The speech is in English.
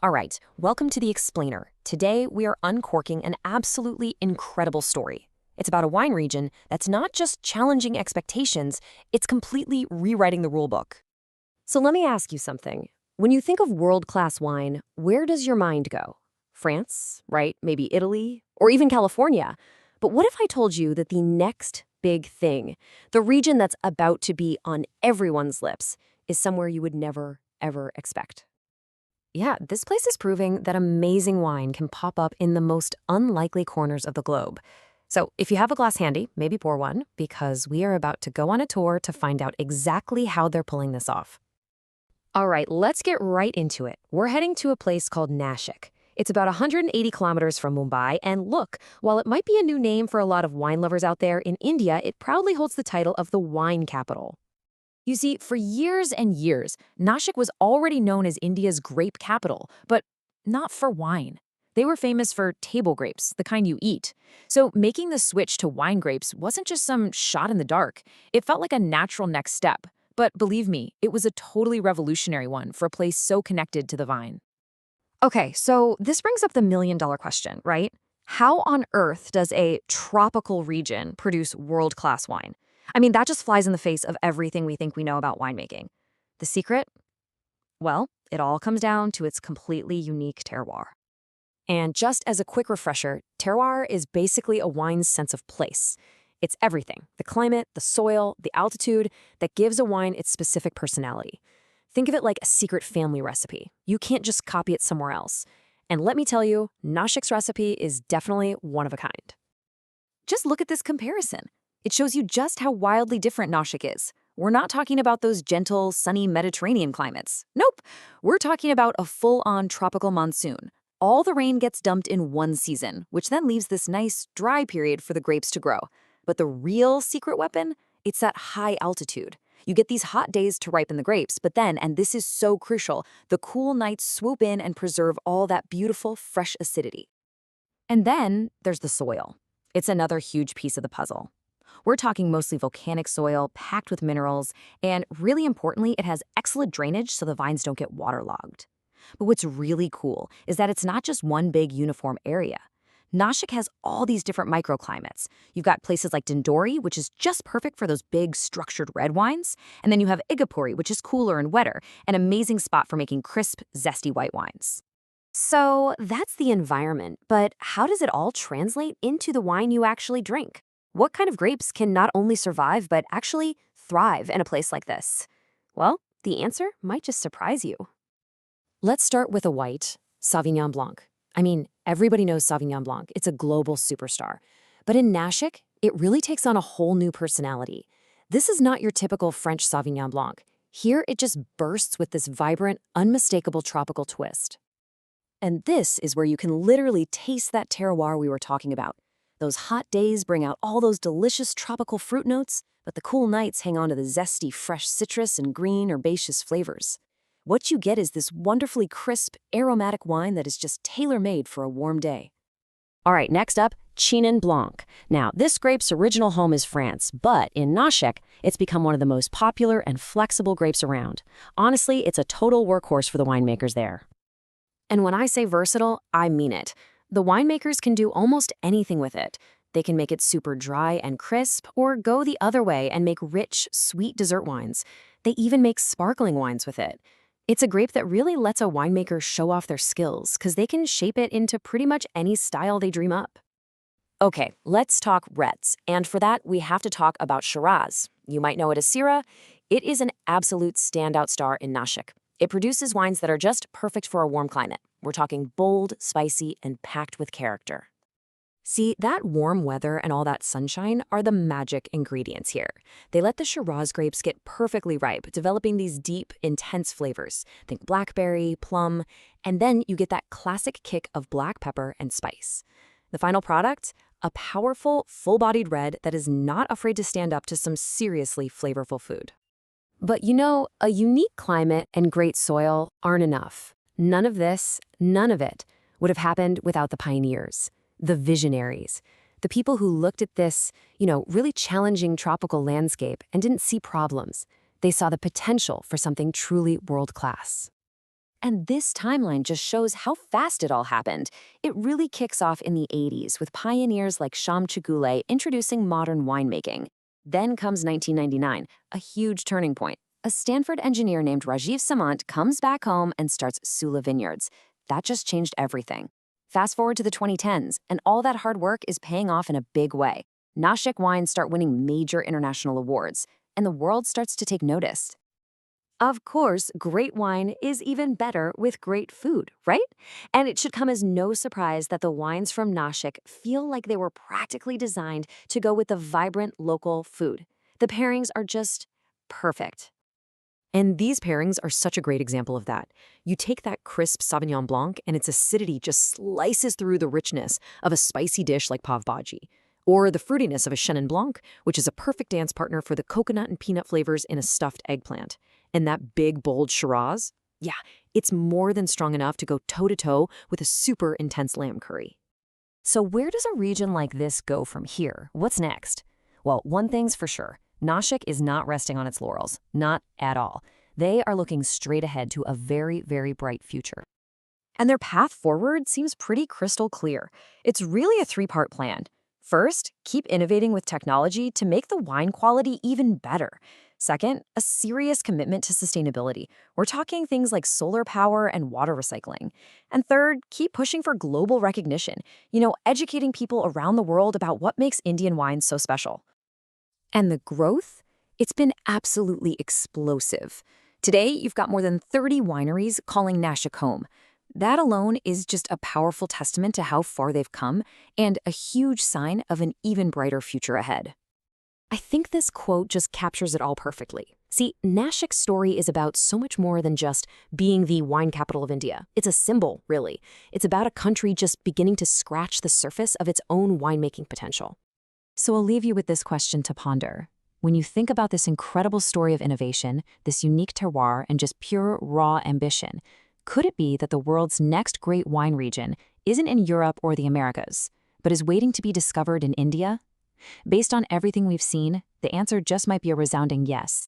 All right, welcome to The Explainer. Today, we are uncorking an absolutely incredible story. It's about a wine region that's not just challenging expectations, it's completely rewriting the rulebook. So let me ask you something. When you think of world-class wine, where does your mind go? France, right? Maybe Italy, or even California. But what if I told you that the next big thing, the region that's about to be on everyone's lips, is somewhere you would never, ever expect? Yeah, this place is proving that amazing wine can pop up in the most unlikely corners of the globe. So if you have a glass handy, maybe pour one, because we are about to go on a tour to find out exactly how they're pulling this off. All right, let's get right into it. We're heading to a place called Nashik. It's about 180 kilometers from Mumbai, and look, while it might be a new name for a lot of wine lovers out there, in India, it proudly holds the title of the wine capital. You see, for years and years, Nashik was already known as India's grape capital, but not for wine. They were famous for table grapes, the kind you eat. So making the switch to wine grapes wasn't just some shot in the dark. It felt like a natural next step. But believe me, it was a totally revolutionary one for a place so connected to the vine. Okay, so this brings up the million-dollar question, right? How on earth does a tropical region produce world-class wine? I mean, that just flies in the face of everything we think we know about winemaking. The secret? Well, it all comes down to its completely unique terroir. And just as a quick refresher, terroir is basically a wine's sense of place. It's everything, the climate, the soil, the altitude, that gives a wine its specific personality. Think of it like a secret family recipe. You can't just copy it somewhere else. And let me tell you, Nashik's recipe is definitely one of a kind. Just look at this comparison. It shows you just how wildly different Nashik is. We're not talking about those gentle, sunny Mediterranean climates. Nope. We're talking about a full-on tropical monsoon. All the rain gets dumped in one season, which then leaves this nice, dry period for the grapes to grow. But the real secret weapon? It's that high altitude. You get these hot days to ripen the grapes, but then, and this is so crucial, the cool nights swoop in and preserve all that beautiful, fresh acidity. And then there's the soil. It's another huge piece of the puzzle. We're talking mostly volcanic soil, packed with minerals, and really importantly, it has excellent drainage so the vines don't get waterlogged. But what's really cool is that it's not just one big uniform area. Nashik has all these different microclimates. You've got places like Dindori, which is just perfect for those big, structured red wines, and then you have Igapuri, which is cooler and wetter, an amazing spot for making crisp, zesty white wines. So that's the environment, but how does it all translate into the wine you actually drink? What kind of grapes can not only survive, but actually thrive in a place like this? Well, the answer might just surprise you. Let's start with a white, Sauvignon Blanc. I mean, everybody knows Sauvignon Blanc. It's a global superstar. But in Nashik, it really takes on a whole new personality. This is not your typical French Sauvignon Blanc. Here, it just bursts with this vibrant, unmistakable tropical twist. And this is where you can literally taste that terroir we were talking about. Those hot days bring out all those delicious tropical fruit notes, but the cool nights hang on to the zesty, fresh citrus and green herbaceous flavors. What you get is this wonderfully crisp, aromatic wine that is just tailor-made for a warm day. All right, next up, Chenin Blanc. Now, this grape's original home is France, but in Nashik, it's become one of the most popular and flexible grapes around. Honestly, it's a total workhorse for the winemakers there. And when I say versatile, I mean it. The winemakers can do almost anything with it. They can make it super dry and crisp, or go the other way and make rich, sweet dessert wines. They even make sparkling wines with it. It's a grape that really lets a winemaker show off their skills, because they can shape it into pretty much any style they dream up. Okay, let's talk reds. And for that, we have to talk about Shiraz. You might know it as Syrah. It is an absolute standout star in Nashik. It produces wines that are just perfect for a warm climate. We're talking bold, spicy, and packed with character. See, that warm weather and all that sunshine are the magic ingredients here. They let the Shiraz grapes get perfectly ripe, developing these deep, intense flavors. Think blackberry, plum, and then you get that classic kick of black pepper and spice. The final product? A powerful, full-bodied red that is not afraid to stand up to some seriously flavorful food. But you know, a unique climate and great soil aren't enough. None of this, none of it, would have happened without the pioneers, the visionaries, the people who looked at this, really challenging tropical landscape and didn't see problems. They saw the potential for something truly world-class. And this timeline just shows how fast it all happened. It really kicks off in the 80s with pioneers like Sham Chugule introducing modern winemaking. Then comes 1999, a huge turning point. A Stanford engineer named Rajiv Samant comes back home and starts Sula Vineyards. That just changed everything. Fast forward to the 2010s, and all that hard work is paying off in a big way. Nashik wines start winning major international awards, and the world starts to take notice. Of course, great wine is even better with great food, right? And it should come as no surprise that the wines from Nashik feel like they were practically designed to go with the vibrant local food. The pairings are just perfect. And these pairings are such a great example of that. You take that crisp Sauvignon Blanc and its acidity just slices through the richness of a spicy dish like pav bhaji, or the fruitiness of a Chenin Blanc, which is a perfect dance partner for the coconut and peanut flavors in a stuffed eggplant. And that big, bold Shiraz, yeah, it's more than strong enough to go toe-to-toe with a super intense lamb curry. So where does a region like this go from here? What's next? Well, one thing's for sure. Nashik is not resting on its laurels, not at all. They are looking straight ahead to a very, very bright future. And their path forward seems pretty crystal clear. It's really a three-part plan. First, keep innovating with technology to make the wine quality even better. Second, a serious commitment to sustainability. We're talking things like solar power and water recycling. And third, keep pushing for global recognition, educating people around the world about what makes Indian wine so special. And the growth? It's been absolutely explosive. Today, you've got more than 30 wineries calling Nashik home. That alone is just a powerful testament to how far they've come and a huge sign of an even brighter future ahead. I think this quote just captures it all perfectly. See, Nashik's story is about so much more than just being the wine capital of India. It's a symbol, really. It's about a country just beginning to scratch the surface of its own winemaking potential. So I'll leave you with this question to ponder. When you think about this incredible story of innovation, this unique terroir, and just pure, raw ambition, could it be that the world's next great wine region isn't in Europe or the Americas, but is waiting to be discovered in India? Based on everything we've seen, the answer just might be a resounding yes.